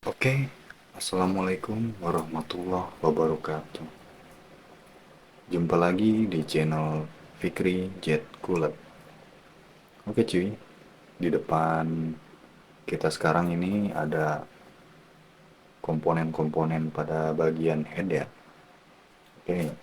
Oke, Assalamualaikum warahmatullahi wabarakatuh. Jumpa lagi di channel Fikri Jet Kulet. Oke cuy, di depan kita sekarang ini ada komponen-komponen pada bagian head ya. Oke,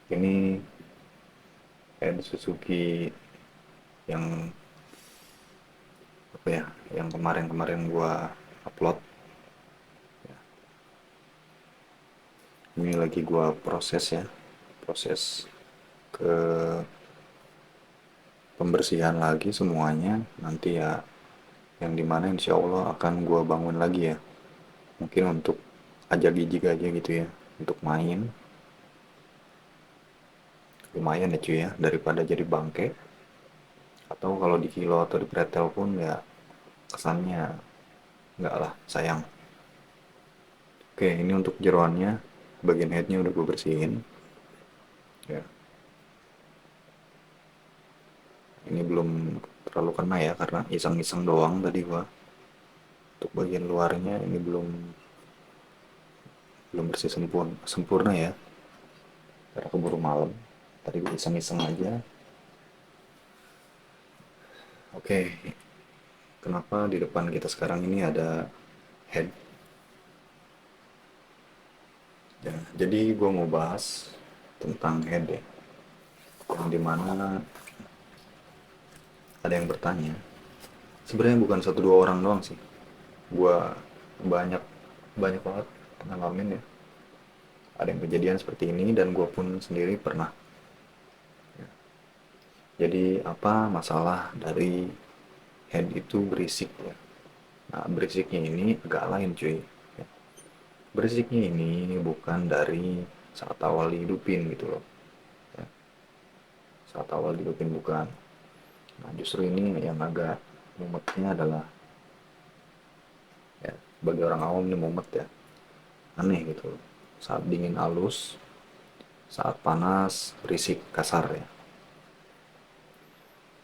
ini head Suzuki yang apa ya, yang kemarin-kemarin gua upload. Ini lagi gua proses ya, proses ke pembersihan lagi semuanya. Nanti ya yang dimana insya Allah akan gua bangun lagi ya, mungkin untuk ajak gijik aja gitu ya, untuk main lumayan ya cuy ya, daripada jadi bangke, atau kalau di kilo atau di pretel pun ya kesannya enggak lah, sayang. Oke, ini untuk jeroannya, bagian headnya udah gue bersihin ya. Ini belum terlalu kena ya, karena iseng-iseng doang tadi gua. Untuk bagian luarnya ini belum belum bersih sempurna ya, karena keburu malam. Tadi gue iseng-iseng aja. Oke, kenapa di depan kita sekarang ini ada head ya? Jadi gue mau bahas tentang head ya, yang dimana ada yang bertanya. Sebenarnya bukan satu dua orang doang sih, gue banyak banyak banget ngalamin ya, ada yang kejadian seperti ini dan gue pun sendiri pernah. Jadi apa masalah dari head itu berisik ya. Nah, berisiknya ini agak lain cuy. Berisiknya ini bukan dari saat awal dihidupin gitu loh. Ya, saat awal dihidupin bukan. Nah, justru ini yang agak mumetnya adalah ya, bagi orang awam ini mumet ya. Aneh gitu loh. Saat dingin halus, saat panas berisik kasar ya.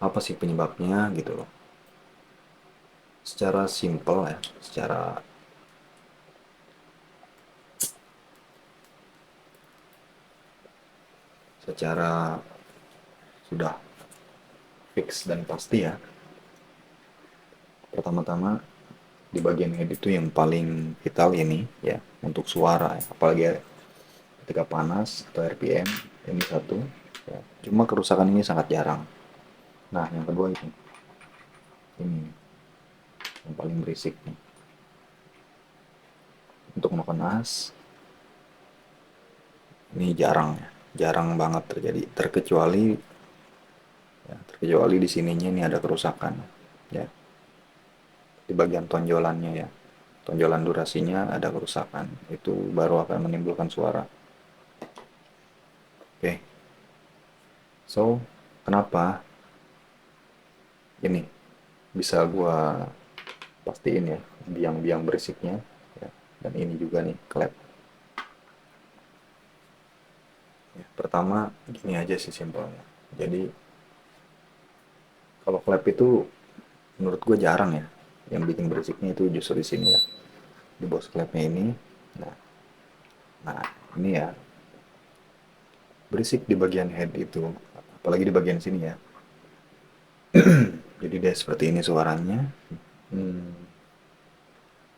Apa sih penyebabnya gitu loh. Secara simpel ya, secara sudah fix dan pasti ya. Pertama-tama di bagian head itu yang paling vital ini ya, untuk suara ya. Apalagi ketika panas atau RPM, ini satu ya. Cuma kerusakan ini sangat jarang. Nah yang kedua ini yang paling berisik nih. Untuk as ini jarang ya, jarang banget terjadi, terkecuali di sininya ini ada kerusakan ya, di bagian tonjolannya ya, tonjolan durasinya ada kerusakan, itu baru akan menimbulkan suara. Oke, so kenapa ini bisa gua pastiin ya, biang-biang berisiknya ya. Dan ini juga nih klep ya. Pertama gini aja sih simpelnya, jadi kalau klep itu menurut gue jarang ya, yang bikin berisiknya itu justru di sini ya, di bos klepnya ini. Nah, nah ini ya, berisik di bagian head itu, apalagi di bagian sini ya. Jadi dia seperti ini suaranya.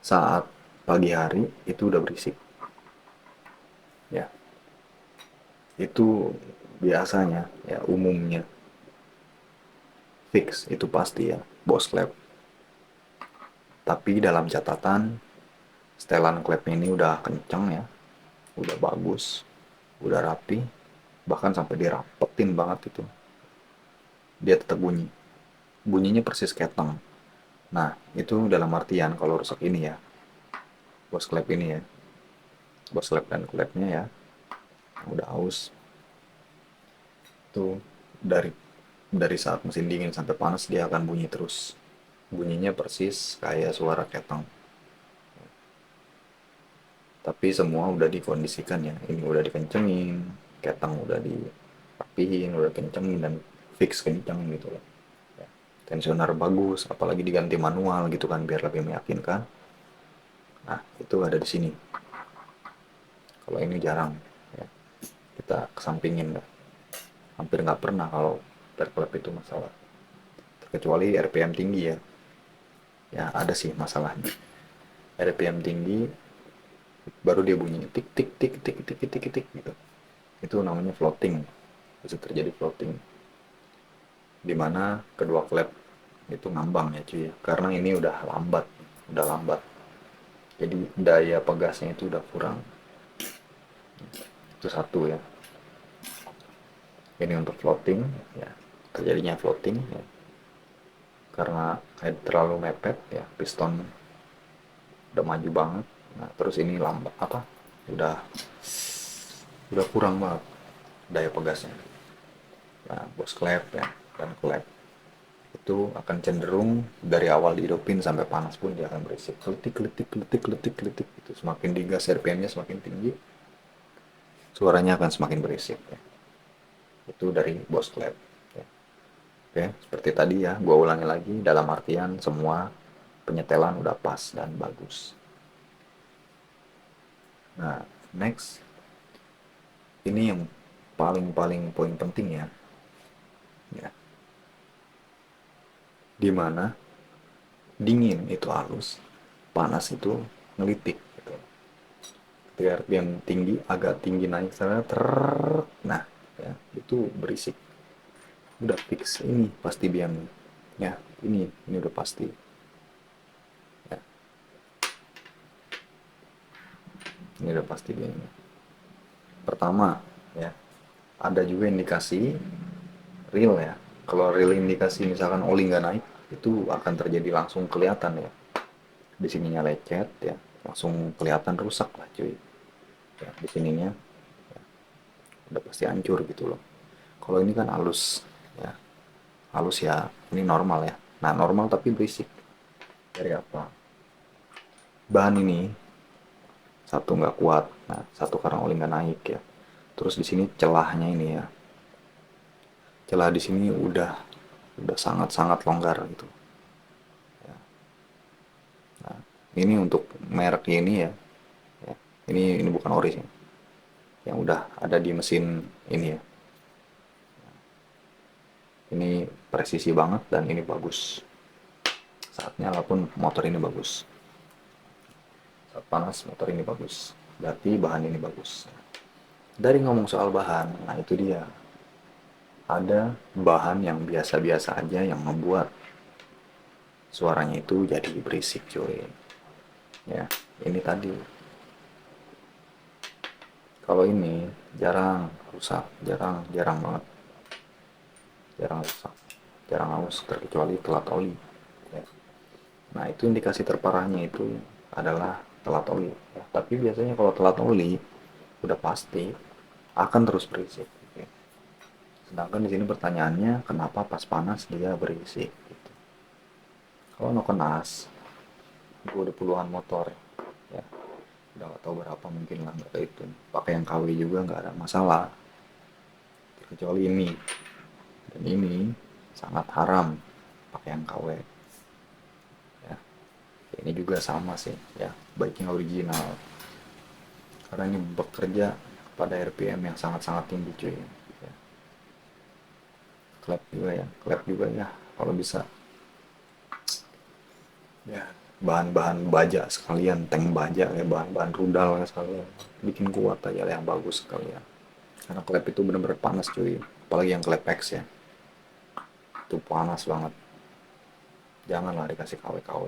Saat pagi hari itu udah berisik ya, itu biasanya ya, umumnya fix itu pasti ya, bos klep. Tapi dalam catatan, setelan klepnya ini udah kenceng ya, udah bagus, udah rapi, bahkan sampai dirapetin banget itu, dia tetap bunyi. Bunyinya persis keteng. Nah, itu dalam artian kalau rusak ini ya, bos klep ini ya, bos klep dan klepnya ya, udah aus. Itu dari saat mesin dingin sampai panas dia akan bunyi terus. Bunyinya persis kayak suara keteng. Tapi semua udah dikondisikan ya. Ini udah dikencengin, keteng udah dirapihin, udah kencengin dan fix kenceng gitu loh. Ya, tensioner bagus, apalagi diganti manual gitu kan biar lebih meyakinkan. Nah, itu ada di sini. Kalau ini jarang ya, kita kesampingin dah. Hampir nggak pernah kalau terklep itu masalah. Kecuali RPM tinggi ya. Ya ada sih masalahnya. RPM tinggi baru dia bunyi tik tik tik tik tik tik tik tik gitu. Itu namanya floating. Bisa terjadi floating. Dimana kedua klep itu ngambang ya cuy. Karena ini udah lambat. Jadi daya pegasnya itu udah kurang. Itu satu ya. Ini untuk floating ya. Terjadinya floating ya. Karena terlalu mepet ya, piston udah maju banget. Nah, terus ini lambat apa? Udah udah kurang banget daya pegasnya. Nah, bos klep ya dan klep itu akan cenderung dari awal dihidupin sampai panas pun dia akan berisik keletik keletik keletik keletik keletik itu. Semakin digas RPM-nya semakin tinggi, suaranya akan semakin berisik ya. Itu dari bos klep ya. Oke, seperti tadi ya, gue ulangi lagi dalam artian semua penyetelan udah pas dan bagus. Nah, next ini yang paling poin penting ya. Ya, dimana dingin itu halus, panas itu ngelitik gitu. Ketika yang tinggi agak tinggi naik sana nah ya itu berisik, udah fix ini pasti biang ya, ini udah pasti ya, ini udah pasti biang. Pertama ya, ada juga indikasi real ya. Kalau real indikasi misalkan oli nggak naik, itu akan terjadi langsung kelihatan ya. Di sininya lecet ya, langsung kelihatan rusak lah cuy. Ya, di sininya ya, udah pasti hancur gitu loh. Kalau ini kan halus ya, halus ya, ini normal ya. Nah normal tapi berisik. Dari apa? Bahan ini satu nggak kuat, nah satu karena oli nggak naik ya. Terus di sini celahnya ini ya, celah di sini udah sangat longgar gitu. Nah, ini untuk merek ini ya, ya. Ini bukan ori sih, yang udah ada di mesin ini ya. Ini presisi banget dan ini bagus. Saat nyala pun motor ini bagus. Saat panas motor ini bagus. Berarti bahan ini bagus. Dari ngomong soal bahan, nah itu dia. Ada bahan yang biasa-biasa aja yang membuat suaranya itu jadi berisik cuy. Ya, ini tadi. Kalau ini jarang rusak, jarang banget. Jarang rusak, jarang haus terkecuali telat oli. Ya. Nah itu indikasi terparahnya itu adalah telat oli. Ya, tapi biasanya kalau telat oli udah pasti akan terus berisik. Ya. Sedangkan di sini pertanyaannya kenapa pas panas dia berisik? Gitu. Kalau no kenas, gue udah puluhan motor ya, udah gak tau berapa mungkin lah nggak itu. Pakai yang KW juga nggak ada masalah. Kecuali ini dan ini sangat haram pakai yang KW. Ya, ini juga sama sih ya, baiknya original karena ini bekerja pada RPM yang sangat tinggi cuy ya. Klep juga ya kalau bisa ya, bahan-bahan baja sekalian, tank baja ya, bahan-bahan rudal ya sekalian, bikin kuat aja yang bagus sekalian, karena klep itu bener-bener panas cuy, apalagi yang klep X ya, itu panas banget, janganlah dikasih KW-KW.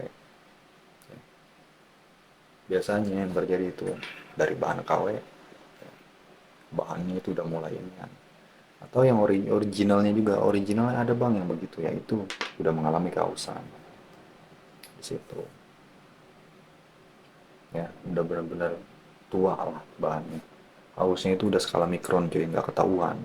Biasanya yang terjadi itu dari bahan KW, bahannya itu udah mulai ini kan. Atau yang originalnya juga, originalnya ada bang yang begitu ya, itu udah mengalami keausan di situ ya, udah benar-benar tua lah bahannya, hausnya itu udah skala mikron cuy, nggak ketahuan.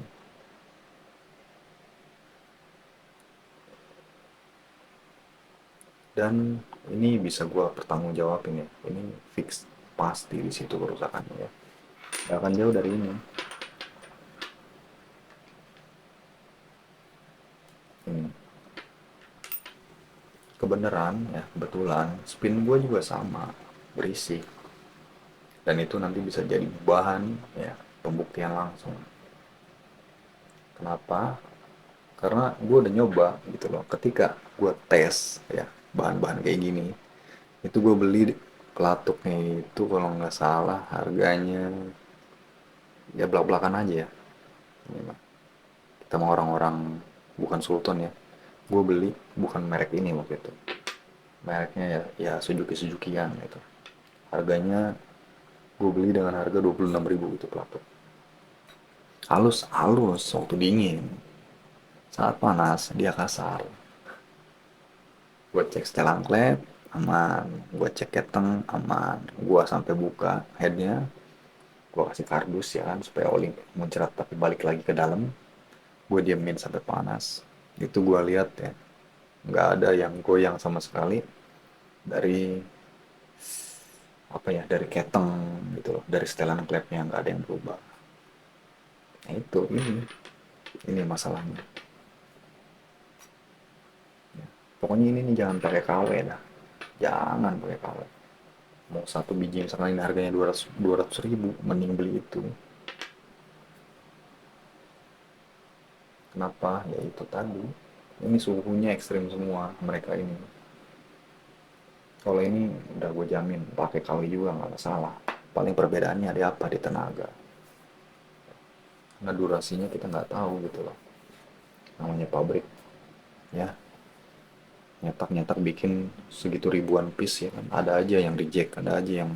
Dan ini bisa gua pertanggungjawabin ya, ini fix pasti di situ kerusakannya ya, nggak akan jauh dari ini. Ini kebenaran ya, kebetulan spin gue juga sama, berisik, dan itu nanti bisa jadi bahan ya pembuktian langsung. Kenapa? Karena gue udah nyoba gitu loh, ketika gue tes ya bahan-bahan kayak gini, itu gue beli pelatuknya itu kalau nggak salah harganya ya belak-belakan aja ya. Ini mah kita mau orang-orang bukan sultan ya, gue beli bukan merek ini waktu itu, mereknya ya Suzuki Suzukian gitu, harganya gue beli dengan harga 26.000 gitu pelatuk, halus halus waktu dingin, saat panas dia kasar. Gue cek setelan klep aman, gue cek keteng aman, gue sampai buka headnya, gue kasih kardus ya kan supaya oli muncrat tapi balik lagi ke dalam, gue diemin sampai panas. Itu gue lihat ya nggak ada yang goyang sama sekali dari apa ya, dari keteng gitu loh, dari setelan klepnya nggak ada yang berubah. Nah itu ini masalahnya ya. Pokoknya ini nih jangan pakai KW dah, jangan pakai KW. Mau satu biji misalkan ini harganya 200 ribu, mending beli itu. Kenapa? Ya itu tadi, ini suhunya ekstrim semua mereka ini. Kalau ini udah gue jamin pakai KW juga nggak masalah. Paling perbedaannya ada apa di tenaga, karena durasinya kita nggak tahu gitu loh, namanya pabrik ya, nyetak-nyetak bikin segitu ribuan piece ya kan, ada aja yang reject, ada aja yang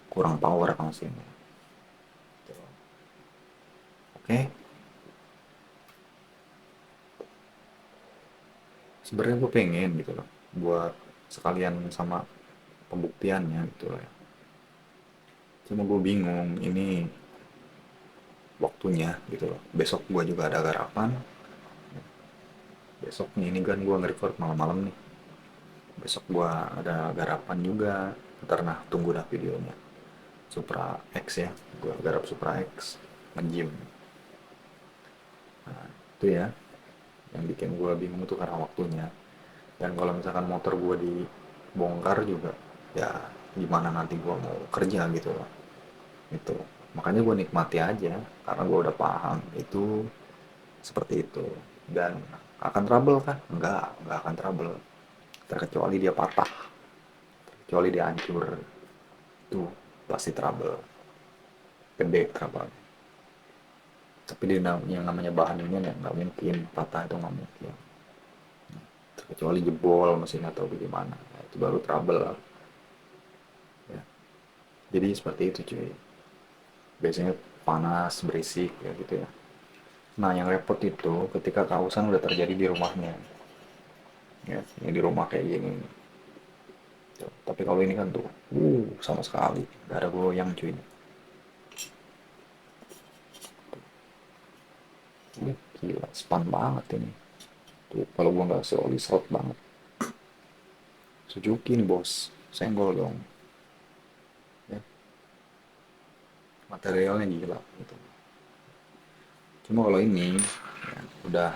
kurang power kan sih. Oke, sebenarnya gue pengen gitu loh buat sekalian sama pembuktiannya gitu loh ya. Cuma gue bingung ini waktunya gitu loh. Besok gue juga ada garapan. Besok nih ini kan gue nge-record malam-malam nih. Besok gue ada garapan juga. Ntar nah tunggu dah videonya. Supra X ya. Gue garap Supra X. Nge-gym. Nah, itu ya. Yang bikin gue bingung tuh karena waktunya. Dan kalau misalkan motor gue dibongkar juga, ya gimana nanti gue mau kerja gitu loh. Itu. Makanya gue nikmati aja. Karena gue udah paham itu seperti itu. Dan akan trouble kan? Enggak akan trouble. Terkecuali dia patah, kecuali dia hancur, itu pasti trouble, gede trouble. Tapi dia yang namanya bahan ini ya nggak mungkin patah, itu nggak mungkin. Terkecuali jebol mesin atau bagaimana, nah, itu baru trouble ya. Jadi seperti itu cuy, biasanya panas berisik ya gitu ya. Nah yang repot itu ketika kausan udah terjadi di rumahnya ya, ini di rumah kayak gini. Tuh. Tapi kalau ini kan tuh, sama sekali gak ada goyang cuy. Gila, span banget ini. Tuh, kalau gua nggak oli serot banget. Suzuki nih bos, senggol dong. Ya, materialnya gila gitu. Cuma kalau ini ya, udah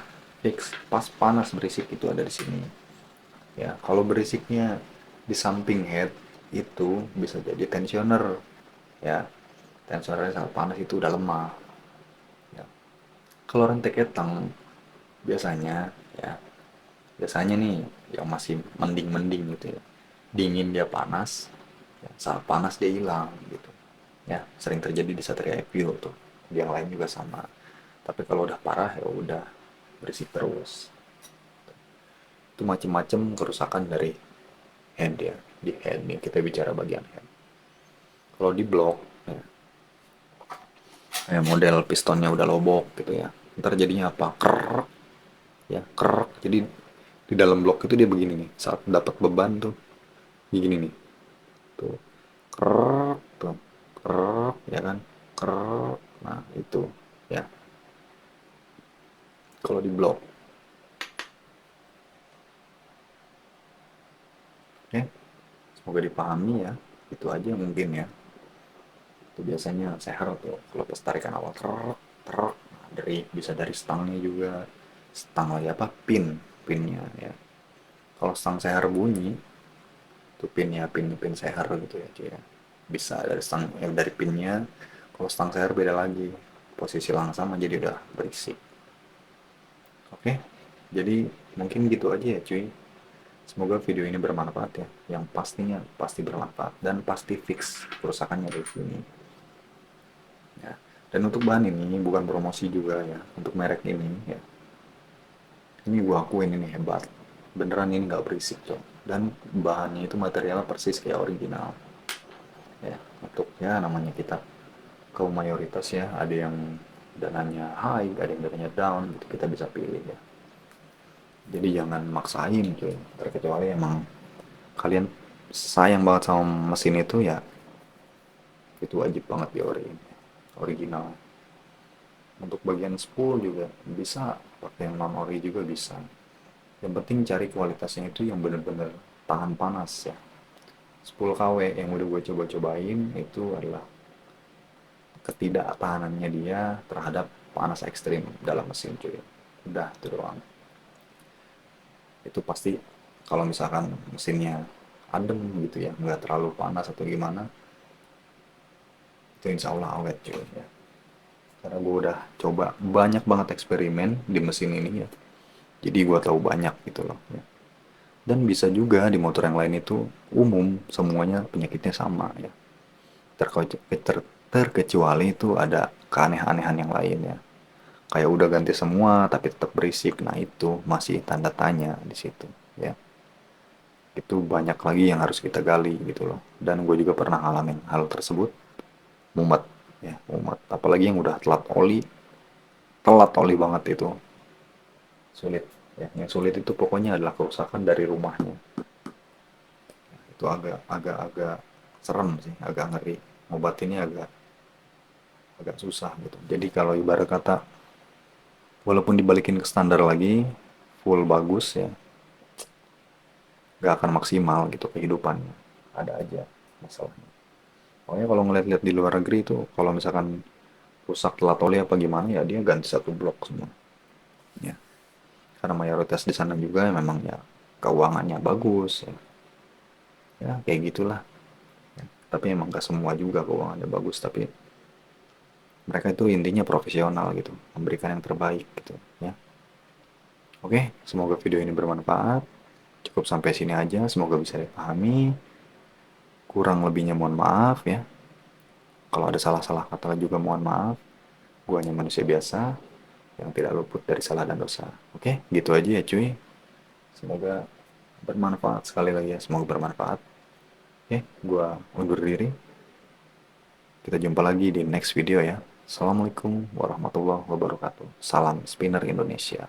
fix, pas panas berisik itu ada di sini. Ya, kalau berisiknya di samping head itu bisa jadi tensioner. Ya, tensionernya saat panas itu udah lemah. Ya. Kalau rantai ketang biasanya ya, biasanya nih yang masih mending-mending gitu ya, dingin dia panas ya, saat panas dia hilang gitu ya, sering terjadi di Satria Evio tuh, yang lain juga sama. Tapi kalau udah parah ya udah berisik terus. Itu macem-macem kerusakan dari head ya. Di head nih kita bicara bagian head, kalau di blok ya, model pistonnya udah lobok gitu ya, ntar jadinya apa, krek ya, krek. Jadi di dalam blok itu dia begini nih, saat dapat beban tuh begini nih, tuh krek tuh, krek ya kan, krek. Nah itu ya kalau di blok. Oke, semoga dipahami ya, itu aja mungkin ya. Itu biasanya seher tuh kalau pas tarikan awal, truk truk. Nah, dari bisa dari stangnya juga, stang lagi apa, pinnya ya. Kalau stang seher bunyi, itu pinnya pin seher gitu ya cuy ya. Bisa dari stang dari pinnya. Kalau stang seher beda lagi, posisi langsam jadi udah berisik. Oke, jadi mungkin gitu aja ya cuy. Semoga video ini bermanfaat ya. Yang pastinya pasti bermanfaat dan pasti fix kerusakannya di sini. Ya. Dan untuk bahan ini bukan promosi juga ya. Untuk merek ini ya. Ini gua akuin ini hebat. Beneran ini nggak berisik coy. Dan bahannya itu materialnya persis kayak original. Ya, untuk ya namanya kita kaum mayoritas ya, ada yang dananya high, ada yang dananya down, gitu kita bisa pilih ya. Jadi jangan maksain cuy, terkecuali emang kalian sayang banget sama mesin itu ya, itu wajib banget di ori original. Untuk bagian spool juga bisa pakai yang non ori juga bisa. Yang penting cari kualitasnya itu yang bener-bener tahan panas ya. Spool KW yang udah gue coba-cobain itu adalah ketidaktahanannya dia terhadap panas ekstrim dalam mesin cuy. Udah itu doang. Itu pasti kalau misalkan mesinnya adem gitu ya, nggak terlalu panas atau gimana, itu insya Allah awet cuy ya. Karena gue udah coba banyak banget eksperimen di mesin ini ya, jadi gue tahu banyak gitu loh ya. Dan bisa juga di motor yang lain itu umum semuanya penyakitnya sama ya, terkecuali itu ada keanehan-anehan yang lain ya, kayak udah ganti semua tapi tetap berisik, nah itu masih tanda tanya di situ ya. Itu banyak lagi yang harus kita gali gitu loh, dan gue juga pernah ngalamin hal tersebut, mumet ya, mumet apalagi yang udah telat oli banget itu sulit ya. Yang sulit itu pokoknya adalah kerusakan dari rumahnya, itu agak serem sih, agak ngeri, ngobatinnya agak agak susah gitu. Jadi kalau ibarat kata walaupun dibalikin ke standar lagi full bagus ya, gak akan maksimal gitu kehidupannya, ada aja masalahnya. Pokoknya kalau ngeliat-liat di luar negeri itu kalau misalkan rusak telat oli apa gimana ya dia ganti satu blok semua ya, karena mayoritas di sana juga memang ya keuangannya bagus ya, ya kayak gitulah ya. Tapi emang gak semua juga keuangannya bagus, tapi mereka itu intinya profesional gitu, memberikan yang terbaik gitu ya. Oke, semoga video ini bermanfaat. Cukup sampai sini aja, semoga bisa dipahami. Kurang lebihnya mohon maaf ya. Kalau ada salah-salah kata juga mohon maaf. Gue hanya manusia biasa yang tidak luput dari salah dan dosa. Oke, gitu aja ya cuy. Semoga bermanfaat sekali lagi ya. Semoga bermanfaat. Oke, gue undur diri. Kita jumpa lagi di next video ya. Assalamualaikum warahmatullahi wabarakatuh. Salam Spinner Indonesia.